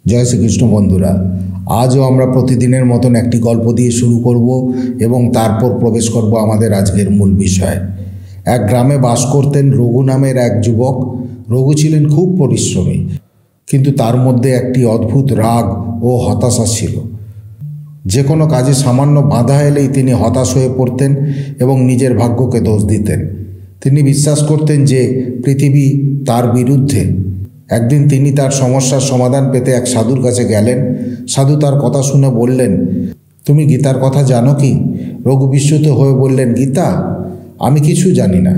জয় শ্রীকৃষ্ণ বন্ধুরা, আজও আমরা প্রতিদিনের মতন একটি গল্প দিয়ে শুরু করব এবং তারপর প্রবেশ করব আমাদের আজকের মূল বিষয়। এক গ্রামে বাস করতেন রঘু নামের এক যুবক। রঘু ছিলেন খুব পরিশ্রমী, কিন্তু তার মধ্যে একটি অদ্ভুত রাগ ও হতাশা ছিল। যে কোনো কাজে সামান্য বাধা এলেই তিনি হতাশ হয়ে পড়তেন এবং নিজের ভাগ্যকে দোষ দিতেন। তিনি বিশ্বাস করতেন যে পৃথিবী তার বিরুদ্ধে। একদিন তিনি তার সমস্যার সমাধান পেতে এক সাধুর কাছে গেলেন। সাধু তার কথা শুনে বললেন, তুমি গীতার কথা জানো কি? রঘু বিস্মিত হয়ে বললেন, গীতা? আমি কিছু জানি না,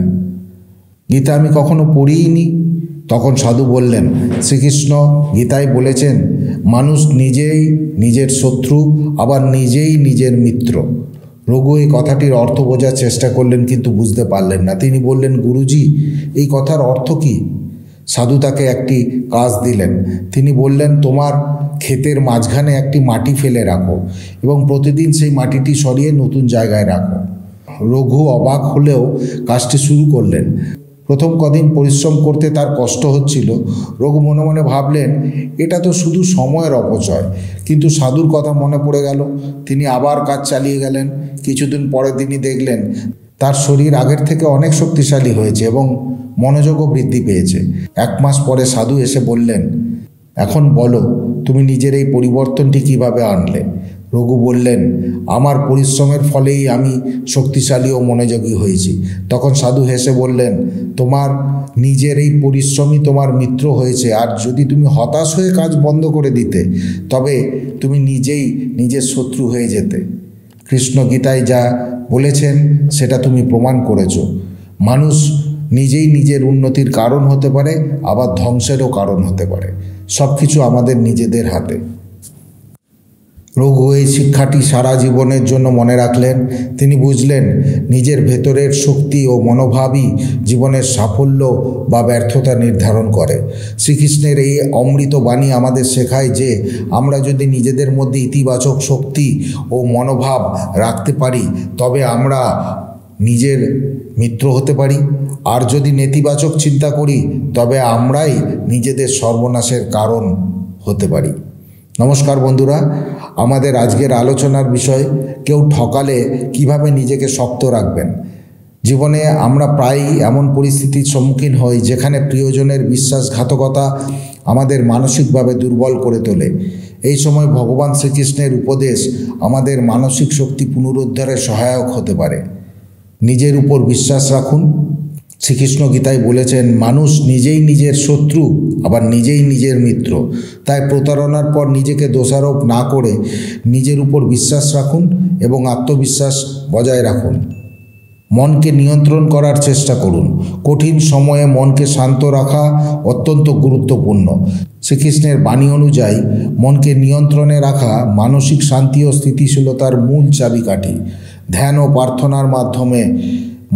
গীতা আমি কখনো পড়িনি। তখন সাধু বললেন, শ্রীকৃষ্ণ গীতায় বলেছেন, মানুষ নিজেই নিজের শত্রু, আবার নিজেই নিজের মিত্র। রঘু এই কথাটির অর্থ বোঝার চেষ্টা করলেন, কিন্তু বুঝতে পারলেন না। তিনি বললেন, গুরুজি, এই কথার অর্থ কি? সাধু তাকে একটি কাজ দিলেন। তিনি বললেন, তোমার ক্ষেতের মাঝখানে একটি মাটি ফেলে রাখো এবং প্রতিদিন সেই মাটিটি সরিয়ে নতুন জায়গায় রাখো। রঘু অবাক হলেও কাজটি শুরু করলেন। প্রথম কদিন পরিশ্রম করতে তার কষ্ট হচ্ছিল। রঘু মনে মনে ভাবলেন, এটা তো শুধু সময়ের অপচয়। কিন্তু সাধুর কথা মনে পড়ে গেল। তিনি আবার কাজ চালিয়ে গেলেন। কিছুদিন পরে তিনি দেখলেন তার শরীর আগের থেকে অনেক শক্তিশালী হয়েছে এবং মনোযোগও বৃদ্ধি পেয়েছে। 1 মাস পরে সাধু এসে বললেন, এখন বলো, তুমি নিজের এই পরিবর্তনটি কিভাবে আনলে? রঘু বললেন, আমার পরিশ্রমের ফলেই আমি শক্তিশালী ও মনোযোগী হয়েছি। তখন সাধু হেসে বললেন, তোমার নিজের এই পরিশ্রমই তোমার মিত্র হয়েছে, আর যদি তুমি হতাশ হয়ে কাজ বন্ধ করে দিতে, তবে তুমি নিজেই নিজের শত্রু হয়ে যেতে। কৃষ্ণ গীতায় যা বলেছেন সেটা তুমি প্রমাণ করেছ। মানুষ নিজেই নিজের উন্নতির কারণ হতে পারে, আবার ধ্বংসেরও কারণ হতে পারে। সব কিছু আমাদের নিজেদের হাতে। রঘু এই শিক্ষাটি সারা জীবনের জন্য মনে রাখলেন। তিনি বুঝলেন, নিজের ভেতরের শক্তি ও মনোভাবই জীবনের সাফল্য বা ব্যর্থতা নির্ধারণ করে। শ্রীকৃষ্ণের এই অমৃত বাণী আমাদের শেখায় যে আমরা যদি নিজেদের মধ্যে ইতিবাচক শক্তি ও মনোভাব রাখতে পারি, তবে আমরা নিজের মিত্র হতে পারি। আর যদি নেতিবাচক চিন্তা করি, তবে আমরাই নিজেদের সর্বনাশের কারণ হতে পারি। নমস্কার বন্ধুরা, আমাদের আজকের আলোচনার বিষয়, কেউ ঠকালে কিভাবে নিজেকে শক্ত রাখবেন। জীবনে আমরা প্রায়ই এমন পরিস্থিতির সম্মুখীন হই যেখানে প্রিয়জনের বিশ্বাসঘাতকতা আমাদের মানসিকভাবে দুর্বল করে তোলে। এই সময় ভগবান শ্রীকৃষ্ণের উপদেশ আমাদের মানসিক শক্তি পুনরুদ্ধারে সহায়ক হতে পারে। নিজের উপর বিশ্বাস রাখুন। শ্রীকৃষ্ণ গীতায় বলেছেন, মানুষ নিজেই নিজের শত্রু, আবার নিজেই নিজের মিত্র। তাই প্রতারণার পর নিজেকে দোষারোপ না করে নিজের উপর বিশ্বাস রাখুন এবং আত্মবিশ্বাস বজায় রাখুন। মনকে নিয়ন্ত্রণ করার চেষ্টা করুন। কঠিন সময়ে মনকে শান্ত রাখা অত্যন্ত গুরুত্বপূর্ণ। শ্রীকৃষ্ণের বাণী অনুযায়ী মনকে নিয়ন্ত্রণে রাখা মানসিক শান্তি ও স্থিতিশীলতার মূল চাবিকাঠি। ধ্যান ও প্রার্থনার মাধ্যমে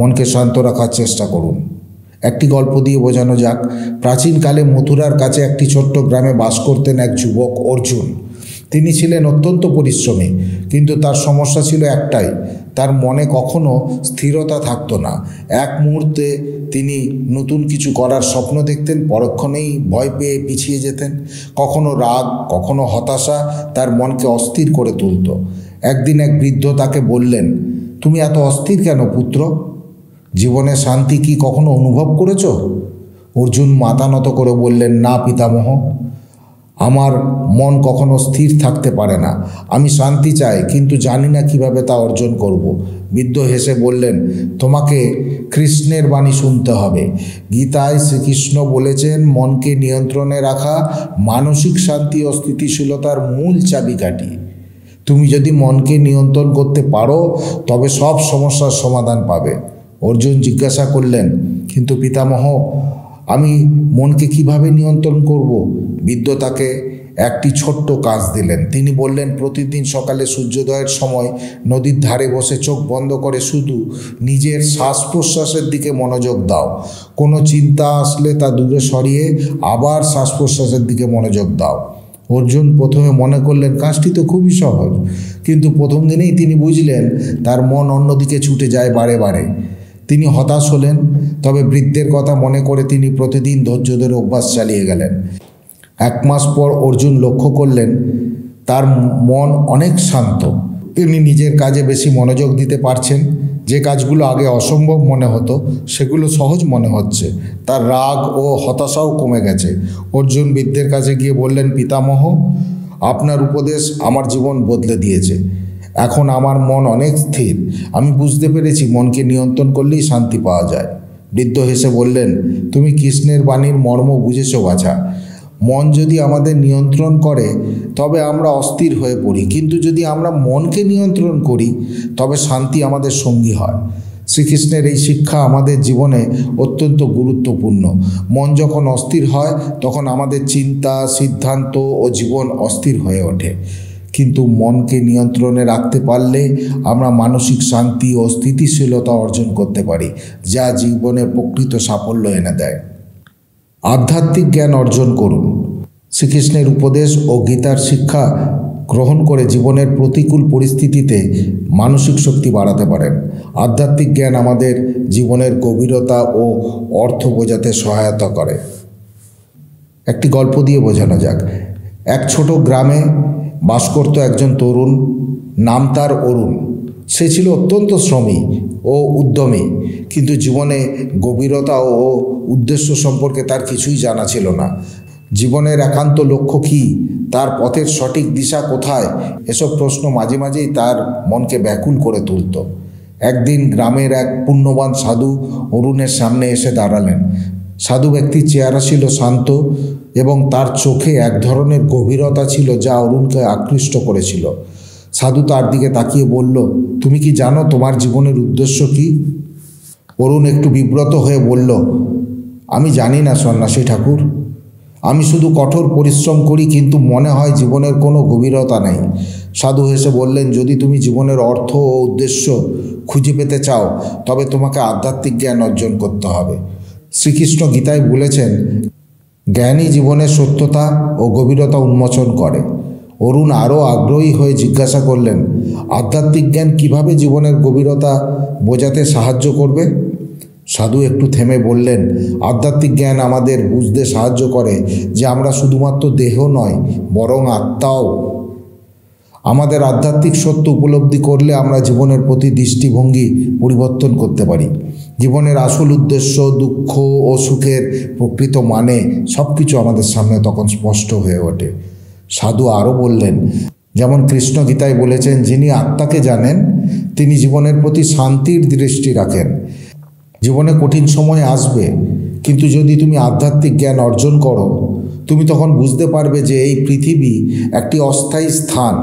মনকে শান্ত রাখার চেষ্টা করুন। একটি গল্প দিয়ে বোঝানো যাক। প্রাচীনকালে মথুরার কাছে একটি ছোট্ট গ্রামে বাস করতেন এক যুবক, অর্জুন। তিনি ছিলেন অত্যন্ত পরিশ্রমী, কিন্তু তার সমস্যা ছিল একটাই, তার মনে কখনো স্থিরতা থাকতো না। এক মুহূর্তে তিনি নতুন কিছু করার স্বপ্ন দেখতেন, পরক্ষণেই ভয় পেয়ে পিছিয়ে যেতেন। কখনো রাগ, কখনো হতাশা তার মনকে অস্থির করে তুলত। একদিন এক বৃদ্ধ তাকে বললেন, তুমি এত অস্থির কেন পুত্র? জীবনে শান্তি কি কখনো অনুভব করেছ? অর্জুন মাথা নত করে বললেন, না পিতামহ, আমার মন কখনো স্থির থাকতে পারে না। আমি শান্তি চাই, কিন্তু জানি না কিভাবে তা অর্জন করব। বৃদ্ধ হেসে বললেন, তোমাকে কৃষ্ণের বাণী শুনতে হবে। গীতায় শ্রীকৃষ্ণ বলেছেন, মনকে নিয়ন্ত্রণে রাখা মানসিক শান্তি ও স্থিতিশীলতার মূল চাবিকাঠি। তুমি যদি মনকে নিয়ন্ত্রণ করতে পারো, তবে সব সমস্যার সমাধান পাবে। অর্জুন জিজ্ঞাসা করলেন, কিন্তু পিতামহ, আমি মনকে কিভাবে নিয়ন্ত্রণ করব? বৃদ্ধ তাকে একটি ছোট্ট কাজ দিলেন। তিনি বললেন, প্রতিদিন সকালে সূর্যোদয়ের সময় নদীর ধারে বসে চোখ বন্ধ করে শুধু নিজের শ্বাস প্রশ্বাসের দিকে মনোযোগ দাও। কোনো চিন্তা আসলে তা দূরে সরিয়ে আবার শ্বাস প্রশ্বাসের দিকে মনোযোগ দাও। অর্জুন প্রথমে মনে করলেন কাজটি তো খুবই সহজ, কিন্তু প্রথম দিনেই তিনি বুঝলেন তার মন অন্যদিকে ছুটে যায় বারে বারে। তিনি হতাশ হলেন। তবে বৃদ্ধের কথা মনে করে তিনি প্রতিদিন ধৈর্য ধরে অভ্যাস চালিয়ে গেলেন। 1 মাস পর অর্জুন লক্ষ্য করলেন তার মন অনেক শান্ত। তিনি নিজের কাজে বেশি মনোযোগ দিতে পারছেন। যে কাজগুলো আগে অসম্ভব মনে হতো সেগুলো সহজ মনে হচ্ছে। তার রাগ ও হতাশাও কমে গেছে। অর্জুন বৃদ্ধের কাছে গিয়ে বললেন, পিতামহ, আপনার উপদেশ আমার জীবন বদলে দিয়েছে। এখন আমার মন অনেক স্থির। আমি বুঝতে পেরেছি মনকে নিয়ন্ত্রণ করলেই শান্তি পাওয়া যায়। বৃদ্ধ হেসে বললেন, তুমি কৃষ্ণের বাণীর মর্ম বুঝেছ বাছা। মন যদি আমাদের নিয়ন্ত্রণ করে তবে আমরা অস্থির হয়ে পড়ি, কিন্তু যদি আমরা মনকে নিয়ন্ত্রণ করি তবে শান্তি আমাদের সঙ্গী হয়। শ্রীকৃষ্ণের এই শিক্ষা আমাদের জীবনে অত্যন্ত গুরুত্বপূর্ণ। মন যখন অস্থির হয় তখন আমাদের চিন্তা, সিদ্ধান্ত ও জীবন অস্থির হয়ে ওঠে। কিন্তু মনকে নিয়ন্ত্রণে রাখতে পারলে আমরা মানসিক শান্তি ও স্থিতিশীলতা অর্জন করতে পারি, যা জীবনে প্রকৃত সাফল্য এনে দেয়। আধ্যাত্মিক জ্ঞান অর্জন করুন। শ্রীকৃষ্ণের উপদেশ ও গীতার শিক্ষা গ্রহণ করে জীবনের প্রতিকূল পরিস্থিতিতে মানসিক শক্তি বাড়াতে পারেন। আধ্যাত্মিক জ্ঞান আমাদের জীবনের গভীরতা ও অর্থ বোঝাতে সহায়তা করে। একটি গল্প দিয়ে বোঝানো যাক। এক ছোট গ্রামে বাস করত একজন তরুণ, নাম তার অরুণ। সে ছিল অত্যন্ত শ্রমী ও উদ্যমী, কিন্তু জীবনে গভীরতা ও উদ্দেশ্য সম্পর্কে তার কিছুই জানা ছিল না। জীবনের একান্ত লক্ষ্য কী, তার পথের সঠিক দিশা কোথায়, এসব প্রশ্ন মাঝে মাঝেই তার মনকে ব্যাকুল করে তুলত। একদিন গ্রামের এক পুণ্যবান সাধু অরুণের সামনে এসে দাঁড়ালেন। সাধু ব্যক্তির চেহারা ছিল শান্ত এবং তার চোখে এক ধরনের গভীরতা ছিল যা অরুণকে আকৃষ্ট করেছিল। সাধু তার দিকে তাকিয়ে বলল, তুমি কি জানো তোমার জীবনের উদ্দেশ্য কী? অরুণ একটু বিব্রত হয়ে বলল, আমি জানি না সন্ন্যাসী ঠাকুর। আমি শুধু কঠোর পরিশ্রম করি, কিন্তু মনে হয় জীবনের কোনো গভীরতা নেই। সাধু হেসে বললেন, যদি তুমি জীবনের অর্থ ও উদ্দেশ্য খুঁজে পেতে চাও তবে তোমাকে আধ্যাত্মিক জ্ঞান অর্জন করতে হবে। শ্রীকৃষ্ণ গীতায় বলেছেন, জ্ঞানই জীবনের সত্যতা ও গভীরতা উন্মোচন করে। অরুণ আরও আগ্রহী হয়ে জিজ্ঞাসা করলেন, আধ্যাত্মিক জ্ঞান কিভাবে জীবনের গভীরতা বোঝাতে সাহায্য করবে? সাধু একটু থেমে বললেন, আধ্যাত্মিক জ্ঞান আমাদের বুঝতে সাহায্য করে যে আমরা শুধুমাত্র দেহ নয়, বরং আত্মাও। আমাদের আধ্যাত্মিক সত্য উপলব্ধি করলে আমরা জীবনের প্রতি দৃষ্টিভঙ্গি পরিবর্তন করতে পারি। জীবনের আসল উদ্দেশ্য, দুঃখ ও সুখের প্রকৃত মানে সব কিছু আমাদের সামনে তখন স্পষ্ট হয়ে ওঠে। সাধু আরও বললেন, যেমন কৃষ্ণ গীতায় বলেছেন, যিনি আত্মাকে জানেন তিনি জীবনের প্রতি শান্তির দৃষ্টি রাখেন। জীবনে কঠিন সময় আসবে, কিন্তু যদি তুমি আধ্যাত্মিক জ্ঞান অর্জন করো তুমি তখন বুঝতে পারবে যে এই পৃথিবী একটি অস্থায়ী স্থান।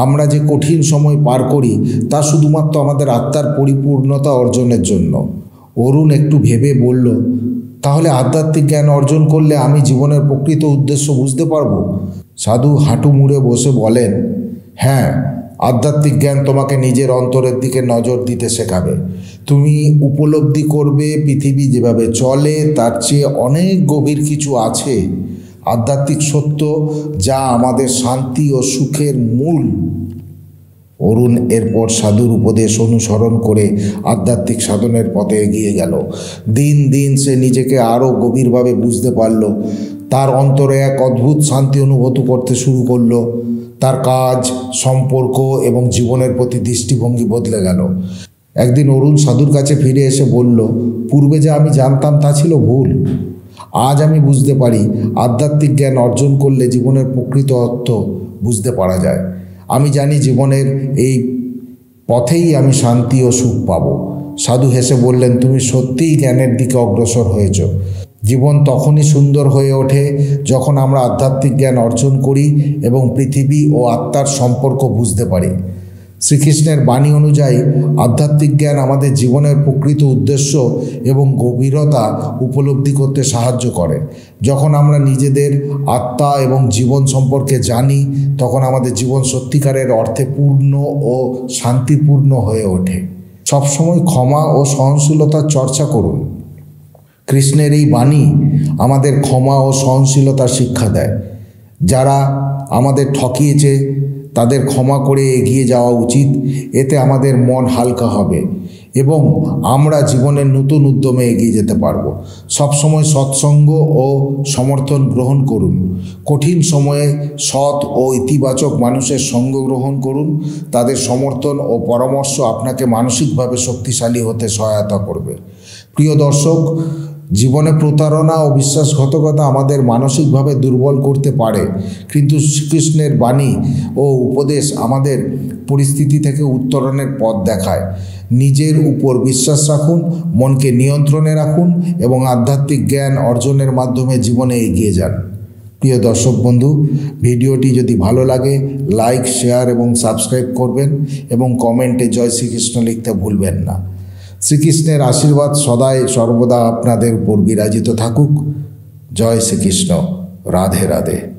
আমরা যে কঠিন সময় পার করি তা শুধুমাত্র আমাদের আত্মার পরিপূর্ণতা অর্জনের জন্য। অরুণ একটু ভেবে বলল, তাহলে আধ্যাত্মিক জ্ঞান অর্জন করলে আমি জীবনের প্রকৃত উদ্দেশ্য বুঝতে পারবো? সাধু হাঁটু মুড়ে বসে বলেন, হ্যাঁ, আধ্যাত্মিক জ্ঞান তোমাকে নিজের অন্তরের দিকে নজর দিতে শেখাবে। তুমি উপলব্ধি করবে পৃথিবী যেভাবে চলে তার চেয়ে অনেক গভীর কিছু আছে। আধ্যাত্মিক সত্য যা আমাদের শান্তি ও সুখের মূল। অরুণ এরপর সাধুর উপদেশ অনুসরণ করে আধ্যাত্মিক সাধনের পথে এগিয়ে গেল। দিন দিন সে নিজেকে আরও গভীরভাবে বুঝতে পারল। তার অন্তরে এক অদ্ভুত শান্তি অনুভূত করতে শুরু করলো। তার কাজ, সম্পর্ক এবং জীবনের প্রতি দৃষ্টিভঙ্গি বদলে গেল। একদিন অরুণ সাধুর কাছে ফিরে এসে বলল, পূর্বে যা আমি জানতাম তা ছিল ভুল। আজ আমি বুঝতে পারি আধ্যাত্মিক জ্ঞান অর্জন করলে জীবনের প্রকৃত অর্থ বুঝতে পারা যায়। আমি জানি জীবনের এই পথেই আমি শান্তি ও সুখ পাব। সাধু হেসে বললেন, তুমি সত্যিই জ্ঞানের দিকে অগ্রসর হয়েছ। জীবন তখনই সুন্দর হয়ে ওঠে যখন আমরা আধ্যাত্মিক জ্ঞান অর্জন করি এবং পৃথিবী ও আত্মার সম্পর্ক বুঝতে পারি। শ্রীকৃষ্ণের বাণী অনুযায়ী আধ্যাত্মিক জ্ঞান আমাদের জীবনের প্রকৃত উদ্দেশ্য এবং গভীরতা উপলব্ধি করতে সাহায্য করে। যখন আমরা নিজেদের আত্মা এবং জীবন সম্পর্কে জানি তখন আমাদের জীবন সত্যিকারের অর্থে পূর্ণ ও শান্তিপূর্ণ হয়ে ওঠে। সবসময় ক্ষমা ও সহনশীলতার চর্চা করুন। কৃষ্ণের এই বাণী আমাদের ক্ষমা ও সহনশীলতার শিক্ষা দেয়। যারা আমাদের ঠকিয়েছে তাদের ক্ষমা করে এগিয়ে যাওয়া উচিত। এতে আমাদের মন হালকা হবে এবং আমরা জীবনের নতুন উদ্যমে এগিয়ে যেতে পারব। সবসময় সৎসঙ্গ ও সমর্থন গ্রহণ করুন। কঠিন সময়ে সৎ ও ইতিবাচক মানুষের সঙ্গ গ্রহণ করুন। তাদের সমর্থন ও পরামর্শ আপনাকে মানসিকভাবে শক্তিশালী হতে সহায়তা করবে। প্রিয় দর্শক, জীবনে প্রতারণা ও বিশ্বাসঘাতকতা আমাদের মানসিকভাবে দুর্বল করতে পারে, কিন্তু শ্রীকৃষ্ণের বাণী ও উপদেশ আমাদের পরিস্থিতি থেকে উত্তরণের পথ দেখায়। নিজের উপর বিশ্বাস রাখুন, মনকে নিয়ন্ত্রণে রাখুন এবং আধ্যাত্মিক জ্ঞান অর্জনের মাধ্যমে জীবনে এগিয়ে যান। প্রিয় দর্শক বন্ধু, ভিডিওটি যদি ভালো লাগে লাইক, শেয়ার এবং সাবস্ক্রাইব করবেন এবং কমেন্টে জয় শ্রীকৃষ্ণ লিখতে ভুলবেন না। শ্রীকৃষ্ণের আশীর্বাদ সদাই সর্বদা আপনাদের উপর বিরাজিত থাকুক। জয় শ্রীকৃষ্ণ। রাধে রাধে।